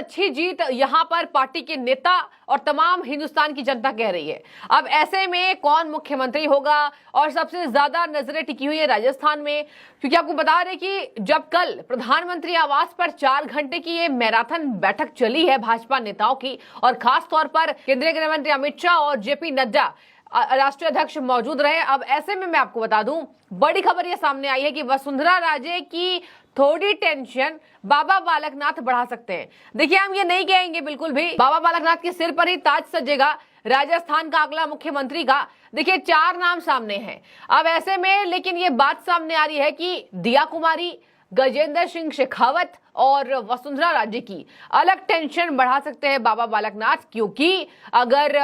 अच्छी जीत यहां पर पार्टी के नेता और तमाम हिंदुस्तान की जनता कह रही है। अब ऐसे में कौन मुख्यमंत्री होगा और सबसे ज्यादा नजरें टिकी हुई है राजस्थान में, क्योंकि आपको बता रहे कि जब कल प्रधानमंत्री आवास पर 4 घंटे की ये मैराथन बैठक चली है भाजपा नेताओं की, और खास तौर पर केंद्रीय गृह मंत्री अमित शाह और जेपी नड्डा राष्ट्रीय अध्यक्ष मौजूद रहे। अब ऐसे में मैं आपको बता दूं, बड़ी खबर यह सामने आई है कि वसुंधरा राजे की थोड़ी टेंशन बाबा बालकनाथ बढ़ा सकते हैं। देखिए, हम ये नहीं कहेंगे बिल्कुल भी बाबा बालकनाथ के सिर पर ही ताज सजेगा राजस्थान का अगला मुख्यमंत्री का। देखिए, 4 नाम सामने हैं। अब ऐसे में लेकिन ये बात सामने आ रही है कि दिया कुमारी, गजेंद्र सिंह शेखावत और वसुंधरा राजे की अलग टेंशन बढ़ा सकते हैं बाबा बालकनाथ, क्योंकि अगर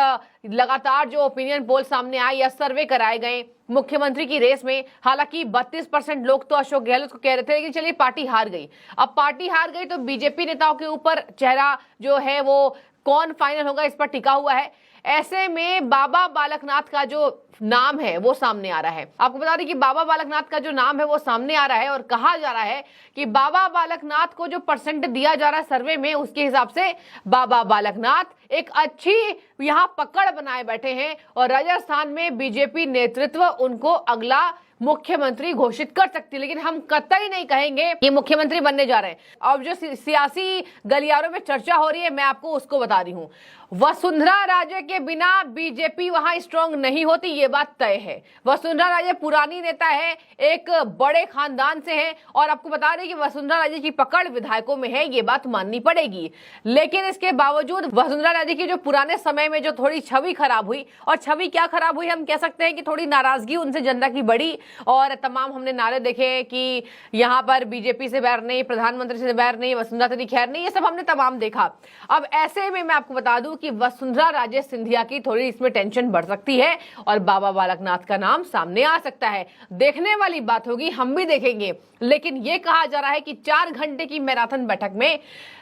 लगातार जो ओपिनियन पोल सामने आए या सर्वे कराए गए मुख्यमंत्री की रेस में, हालांकि 32% लोग तो अशोक गहलोत को कह रहे थे, लेकिन चलिए पार्टी हार गई। अब पार्टी हार गई तो बीजेपी नेताओं के ऊपर चेहरा जो है वो कौन फाइनल होगा इस पर टिका हुआ है। ऐसे में बाबा बालकनाथ का जो नाम है वो सामने आ रहा है। आपको बता दें कि बाबा बालकनाथ का जो नाम है वो सामने आ रहा है, और कहा जा रहा है कि बाबा बालकनाथ को जो परसेंट दिया जा रहा है सर्वे में, उसके हिसाब से बाबा बालकनाथ एक अच्छी यहाँ पकड़ बनाए बैठे हैं और राजस्थान में बीजेपी नेतृत्व उनको अगला मुख्यमंत्री घोषित कर सकती है। लेकिन हम कतई नहीं कहेंगे कि मुख्यमंत्री बनने जा रहे हैं। अब जो सियासी गलियारों में चर्चा हो रही है, मैं आपको उसको बता रही हूँ। वसुंधरा राजे के बिना बीजेपी वहां स्ट्रांग नहीं होती, ये बात तय है। वसुंधरा राजे पुरानी नेता है, एक बड़े खानदान से है, और आपको बता दें कि वसुंधरा राजे की पकड़ विधायकों में है, ये बात माननी पड़ेगी। लेकिन इसके बावजूद वसुंधरा राजे की जो पुराने समय में जो थोड़ी छवि खराब हुई, और छवि क्या खराब हुई, हम कह सकते हैं कि थोड़ी नाराजगी उनसे जनता की बढ़ी, और तमाम हमने नारे देखे कि यहाँ पर बीजेपी से बैर नहीं, प्रधानमंत्री से बैर नहीं, वसुंधरा तेरी खैर नहीं, ये सब हमने तमाम देखा। अब ऐसे में मैं आपको बता दूं कि वसुंधरा राजे सिंधिया की थोड़ी इसमें टेंशन बढ़ सकती है और बाबा बालकनाथ का नाम सामने आ सकता है। देखने वाली बात होगी, हम भी देखेंगे। लेकिन यह कहा जा रहा है कि 4 घंटे की मैराथन बैठक में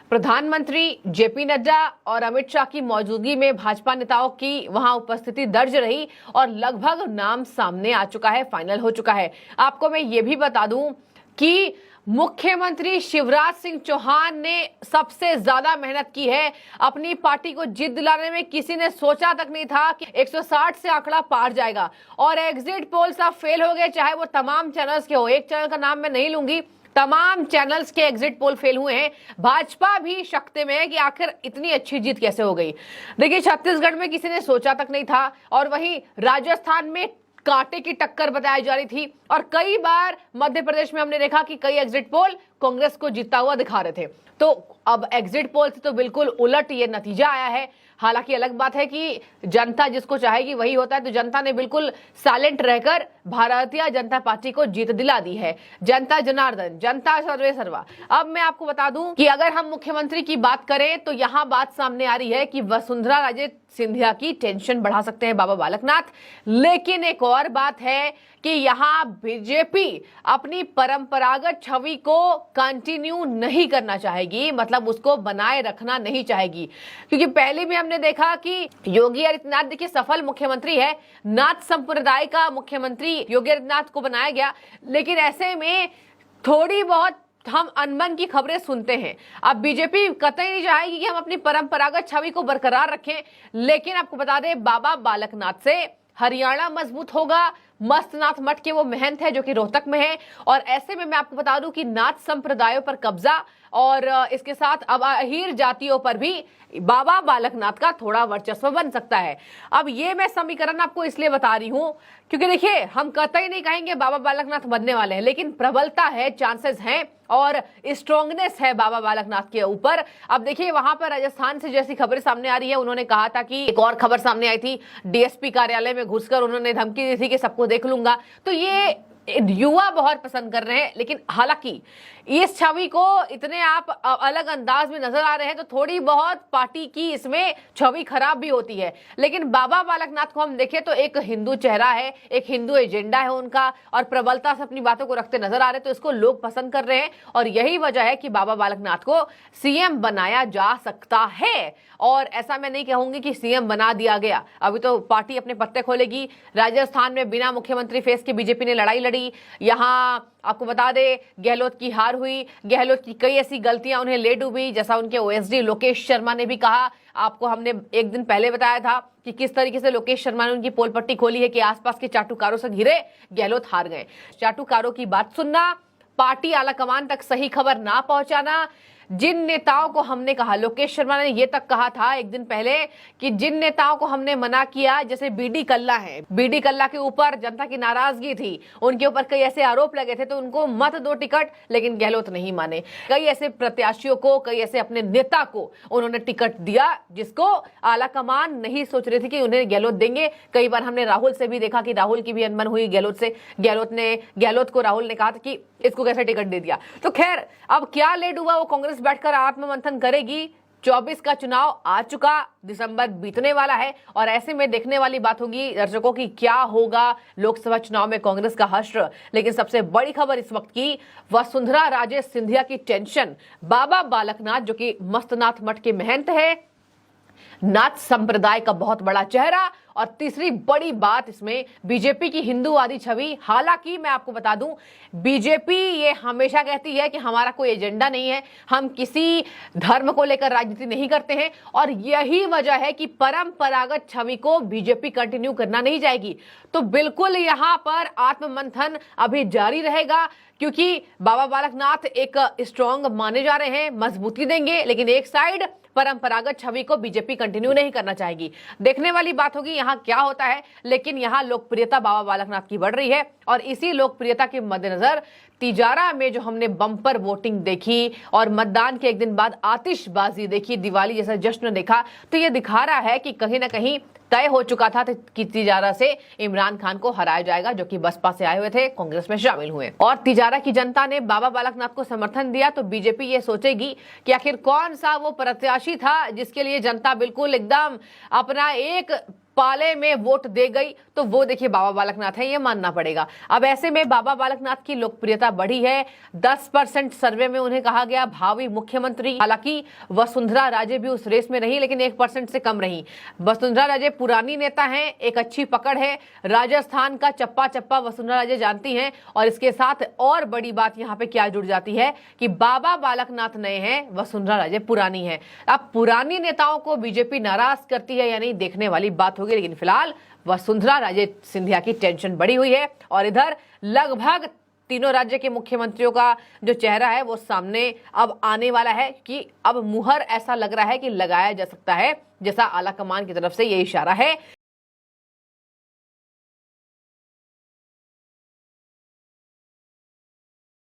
प्रधानमंत्री जेपी नड्डा और अमित शाह की मौजूदगी में भाजपा नेताओं की वहां उपस्थिति दर्ज रही और लगभग नाम सामने आ चुका है, फाइनल हो चुका है। आपको मैं ये भी बता दूं कि मुख्यमंत्री शिवराज सिंह चौहान ने सबसे ज्यादा मेहनत की है अपनी पार्टी को जीत दिलाने में। किसी ने सोचा तक नहीं था कि 160 से आंकड़ा पार जाएगा, और एग्जिट पोल सब फेल हो गए, चाहे वो तमाम चैनल्स के हो। एक चैनल का नाम मैं नहीं लूंगी, तमाम चैनल्स के एग्जिट पोल फेल हुए हैं। भाजपा भी शक्ति में है कि आखिर इतनी अच्छी जीत कैसे हो गई। देखिए, छत्तीसगढ़ में किसी ने सोचा तक नहीं था, और वहीं राजस्थान में कांटे की टक्कर बताई जा रही थी, और कई बार मध्य प्रदेश में हमने देखा कि कई एग्जिट पोल कांग्रेस को जीतता हुआ दिखा रहे थे। तो अब एग्जिट पोल से तो बिल्कुल उलट ये नतीजा आया है। हालांकि अलग बात है कि जनता जिसको चाहेगी वही होता है, तो जनता ने बिल्कुल साइलेंट रहकर भारतीय जनता पार्टी को जीत दिला दी है। जनता जनार्दन, जनता सर्वे सर्वा। अब मैं आपको बता दूं कि अगर हम मुख्यमंत्री की बात करें तो यहां बात सामने आ रही है कि वसुंधरा राजे सिंधिया की टेंशन बढ़ा सकते हैं बाबा बालकनाथ। लेकिन एक और बात है कि यहां बीजेपी अपनी परंपरागत छवि को कंटिन्यू नहीं करना चाहेगी, मतलब उसको बनाए रखना नहीं चाहेगी, क्योंकि पहले भी हमने देखा कि योगी आदित्यनाथ देखिए सफल मुख्यमंत्री है, नाथ संप्रदाय का मुख्यमंत्री योगी आदित्यनाथ को बनाया गया। लेकिन ऐसे में थोड़ी बहुत हम अनबन की खबरें सुनते हैं। अब बीजेपी कतई नहीं चाहेगी कि हम अपनी परंपरागत छवि को बरकरार रखें। लेकिन आपको बता दें, बाबा बालकनाथ से हरियाणा मजबूत होगा। मस्तनाथ मठ के वो महंत है जो कि रोहतक में है, और ऐसे में मैं आपको बता दूं कि नाथ संप्रदायों पर कब्जा, और इसके साथ अब अहीर जातियों पर भी बाबा बालकनाथ का थोड़ा वर्चस्व बन सकता है। अब ये मैं समीकरण आपको इसलिए बता रही हूं क्योंकि देखिए, हम कतई नहीं कहेंगे बाबा बालकनाथ बनने वाले हैं, लेकिन प्रबलता है, चांसेस हैं और स्ट्रांगनेस है बाबा बालकनाथ के ऊपर। अब देखिए, वहां पर राजस्थान से जैसी खबरें सामने आ रही है, उन्होंने कहा था कि एक और खबर सामने आई थी, डीएसपी कार्यालय में घुसकर उन्होंने धमकी दी थी कि सबको देख लूंगा। तो ये युवा बहुत पसंद कर रहे हैं। लेकिन हालांकि इस छवि को इतने आप अलग अंदाज में नजर आ रहे हैं तो थोड़ी बहुत पार्टी की इसमें छवि खराब भी होती है। लेकिन बाबा बालकनाथ को हम देखें तो एक हिंदू चेहरा है, एक हिंदू एजेंडा है उनका, और प्रबलता से अपनी बातों को रखते नजर आ रहे हैं, तो इसको लोग पसंद कर रहे हैं। और यही वजह है कि बाबा बालकनाथ को सीएम बनाया जा सकता है। और ऐसा मैं नहीं कहूंगी कि सीएम बना दिया गया, अभी तो पार्टी अपने पत्ते खोलेगी। राजस्थान में बिना मुख्यमंत्री फेस के बीजेपी ने लड़ाई लड़ी लड़ी। यहाँ आपको बता दे गहलोत की हार हुई, गहलोत की कई ऐसी गलतियां उन्हें ले डूबी, जैसा उनके ओएसडी लोकेश शर्मा ने भी कहा। आपको हमने एक दिन पहले बताया था कि किस तरीके से लोकेश शर्मा ने उनकी पोल पट्टी खोली है कि आसपास के चाटुकारों से घिरे गहलोत हार गए। चाटुकारों की बात सुनना, पार्टी आलाकमान तक सही खबर ना पहुंचाना, जिन नेताओं को हमने कहा, लोकेश शर्मा ने यह तक कहा था एक दिन पहले कि जिन नेताओं को हमने मना किया, जैसे बीडी कल्ला है, बीडी कल्ला के ऊपर जनता की नाराजगी थी, उनके ऊपर कई ऐसे आरोप लगे थे तो उनको मत दो टिकट, लेकिन गहलोत नहीं माने। कई ऐसे प्रत्याशियों को, कई ऐसे अपने नेता को उन्होंने टिकट दिया जिसको आलाकमान नहीं सोच रही थी कि उन्हें गहलोत देंगे। कई बार हमने राहुल से भी देखा कि राहुल की भी अनबन हुई गहलोत से, गहलोत को राहुल ने कहा था कि इसको कैसे टिकट दे दिया। तो खैर अब क्या लेट हुआ वो कांग्रेस बैठकर आत्ममंथन करेगी। 24 का चुनाव आ चुका, दिसंबर बीतने वाला है और ऐसे में देखने वाली बात होगी दर्शकों की क्या होगा लोकसभा चुनाव में कांग्रेस का हश्र। लेकिन सबसे बड़ी खबर इस वक्त की, वसुंधरा राजे सिंधिया की टेंशन। बाबा बालकनाथ जो कि मस्तनाथ मठ के महंत है, नाथ संप्रदाय का बहुत बड़ा चेहरा, और तीसरी बड़ी बात इसमें बीजेपी की हिंदूवादी छवि। हालांकि मैं आपको बता दूं, बीजेपी ये हमेशा कहती है कि हमारा कोई एजेंडा नहीं है, हम किसी धर्म को लेकर राजनीति नहीं करते हैं, और यही वजह है कि परंपरागत छवि को बीजेपी कंटिन्यू करना नहीं जाएगी। तो बिल्कुल यहां पर आत्ममंथन अभी जारी रहेगा, क्योंकि बाबा बालकनाथ एक स्ट्रॉन्ग माने जा रहे हैं, मजबूती देंगे, लेकिन एक साइड परंपरागत छवि को बीजेपी कंटिन्यू नहीं करना चाहेगी। देखने वाली बात होगी यहाँ क्या होता है। लेकिन यहाँ लोकप्रियता बाबा बालकनाथ की बढ़ रही है और इसी लोकप्रियता के मद्देनजर तिजारा में जो हमने बम्पर वोटिंग देखी और मतदान के एक दिन बाद आतिशबाजी देखी, दिवाली जैसा जश्न देखा, तो ये दिखा रहा है कि कहीं ना कहीं तय हो चुका था कि तिजारा से इमरान खान को हराया जाएगा, जो कि बसपा से आए हुए थे, कांग्रेस में शामिल हुए। और तिजारा की जनता ने बाबा बालकनाथ को समर्थन दिया तो बीजेपी ये सोचेगी कि आखिर कौन सा वो प्रत्याशी था जिसके लिए जनता बिल्कुल एकदम अपना एक पाले में वोट दे गई, तो वो देखिए बाबा बालकनाथ है, ये मानना पड़ेगा। अब ऐसे में बाबा बालकनाथ की लोकप्रियता बढ़ी है। 10% सर्वे में उन्हें कहा गया भावी मुख्यमंत्री। हालांकि वसुंधरा राजे भी उस रेस में रही, लेकिन 1% से कम रही। वसुंधरा राजे पुरानी नेता हैं, एक अच्छी पकड़ है, राजस्थान का चप्पा चप्पा वसुंधरा राजे जानती हैं। और इसके साथ और बड़ी बात यहाँ पे क्या जुड़ जाती है कि बाबा बालकनाथ नए हैं, वसुंधरा राजे पुरानी है। अब पुरानी नेताओं को बीजेपी नाराज करती है या नहीं, देखने वाली बात होगी। लेकिन फिलहाल वसुंधरा राजे सिंधिया की टेंशन बढ़ी हुई है और इधर लगभग तीनों राज्य के मुख्यमंत्रियों का जो चेहरा है वो सामने अब आने वाला है कि अब मुहर ऐसा लग रहा है कि लगाया जा सकता है, जैसा आलाकमान की तरफ से ये इशारा है।